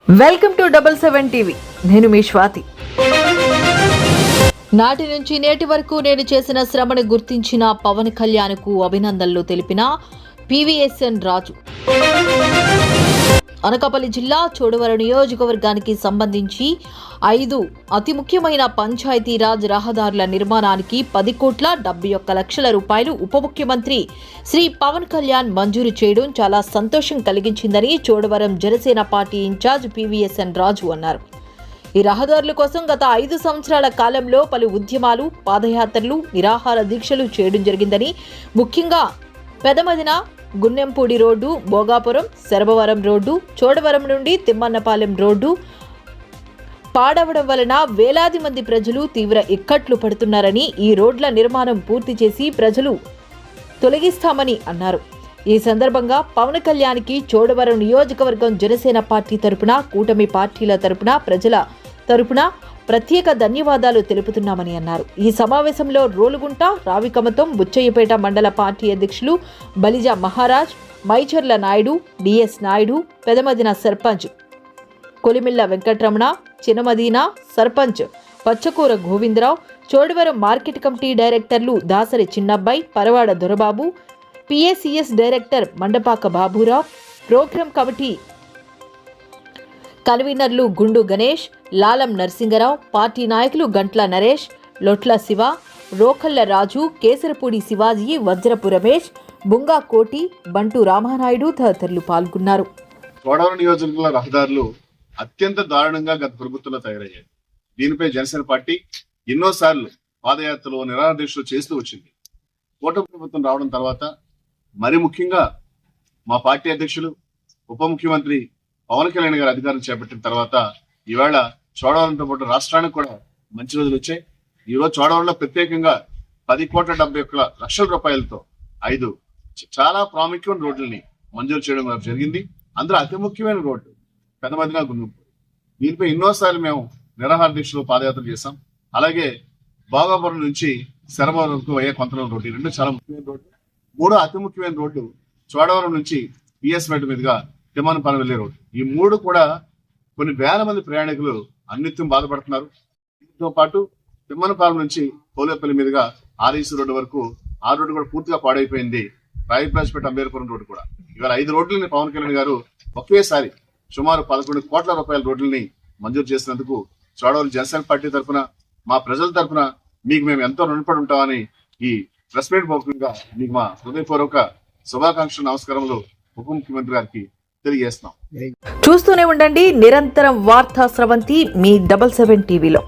Welcome to 77 TV. నేను మీ స్వాతి. నాటి నుంచి నేటి వరకు నేను చేసిన శ్రమను గుర్తించిన పవన్ కళ్యాణ్కు అభినందనలు తెలిపిన పివిఎస్ఎన్ రాజు. అనకాపల్లి జిల్లా చోడవరం నియోజకవర్గానికి సంబంధించి 5 అతి ముఖ్యమైన పంచాయతీరాజ్ రహదారుల నిర్మాణానికి 10,71,00,000 రూపాయలు ఉప ముఖ్యమంత్రి శ్రీ పవన్ కళ్యాణ్ మంజూరు చేయడం చాలా సంతోషం కలిగించిందని Chodavaram Janasena party incharge PVSN Raju అన్నారు. ఈ రహదారుల కోసం గత 5 సంవత్సరాల కాలంలో పలు ఉద్యమాలు, పాదయాత్రలు, నిరాహార దీక్షలు చేయడం జరిగిందని, ముఖ్యంగా పెదమదిన గున్నెంపూడి రోడ్డు, భోగాపురం, శరభవరం రోడ్డు, చోడవరం నుండి తిమ్మన్నపాలెం రోడ్డు పాడవడం వలన వేలాది మంది ప్రజలు తీవ్ర ఇక్కట్లు పడుతున్నారని, ఈ రోడ్ల నిర్మాణం పూర్తి చేసి ప్రజలు తొలగిస్తామని అన్నారు. ఈ సందర్భంగా పవన్ కళ్యాణ్కి చోడవరం నియోజకవర్గం జనసేన పార్టీ తరపున, కూటమి పార్టీల తరపున, ప్రజల తరపున ప్రత్యేక ధన్యవాదాలు తెలుపుతున్నామని అన్నారు. ఈ సమావేశంలో రోలుగుంట, రావికమతం, బుచ్చయ్యపేట మండల పార్టీ అధ్యక్షులు Balija Maharaj, Maicharla Naidu, DS Naidu, Pedamadina sarpanch Kolimilla Venkataramana, Chinamadina sarpanch Pachakura Govindarao, Chodavaram market committee డైరెక్టర్లు Dasari Chinnabbayi, Paravada Dorababu, PACS director Mandapaka Baburao, programme committee కన్వీనర్లు గుండు గణేష్, లాలం నరసింగరావు, పార్టీ నాయకులు గంట్ల నరేష్, లొట్ల శివ, రోకళ్ల రాజు, కేసరపూడి శివాజీ, వజ్రపు రమేష్, బుంగా కోటి, బంటు రామానాయుడు తదితరులు పాల్గొన్నారు. చోడవరం నియోజకవర్గ రహదారులు అత్యంత దారుణంగా గత ప్రభుత్వంలో తయారయ్యాయి. దీనిపై జనసేన పార్టీ ఎన్నోసార్లు పాదయాత్రలు, నిరాహార దీక్షలు చేస్తూ వచ్చింది. కూటమి ప్రభుత్వం రావడం తర్వాత మరి ముఖ్యంగా మా పార్టీ అధ్యక్షులు, ఉప ముఖ్యమంత్రి పవన్ కళ్యాణ్ గారు అధికారం చేపట్టిన తర్వాత ఈవేళ చోడవరంతో పాటు రాష్ట్రానికి కూడా మంచి రోజులు వచ్చాయి. ఈరోజు చోడవరంలో ప్రత్యేకంగా 10,71,00,000 రూపాయలతో 5 చాలా ప్రాముఖ్యమైన రోడ్లని మంజూరు చేయడం జరిగింది. అందులో అతి ముఖ్యమైన రోడ్డు పెదమదిన గున్నెంపూడి. దీనిపై ఎన్నోసార్లు మేము నిరాహార దీక్షలు, పాదయాత్ర చేశాం. అలాగే భోగాపురం నుంచి శరభవరం వరకు అయ్యే కొంతమంది రోడ్డు, 2 చాలా ముఖ్యమైన రోడ్డు. 3 అతి ముఖ్యమైన రోడ్డు చోడవరం నుంచి పిఎస్ మెట్ మీదుగా తిమ్మన్నపాలెం వెళ్లే రోడ్డు. ఈ 3 కూడా కొన్ని వేల మంది ప్రయాణికులు అన్నిత్యం బాధపడుతున్నారు. దీంతో పాటు తిమ్మన్నపాలెం నుంచి పోలేపల్లి మీదుగా ఆర్ఈసీ రోడ్డు వరకు ఆ రోడ్డు కూడా పూర్తిగా పాడైపోయింది. రాయప్రాజ్పేట అంబేర్పురం రోడ్డు కూడా. ఇవాళ 5 రోడ్లని పవన్ కళ్యాణ్ గారు ఒకేసారి సుమారు 11 కోట్ల రూపాయల రోడ్లని మంజూరు చేసినందుకు చోడవరం జనసేన పార్టీ తరఫున, మా ప్రజల తరఫున మీకు మేము ఎంతో రుణపడి ఉంటామని ఈ ప్రెస్ మీట్ ముఖ్యంగా మీకు మా హృదయపూర్వక శుభాకాంక్షలు, నమస్కారములు ఉప ముఖ్యమంత్రి గారికి తెలియజేస్తున్నాం. చూస్తూనే ఉండండి నిరంతరం వార్తా స్రవంతి మీ 77 టీవీలో.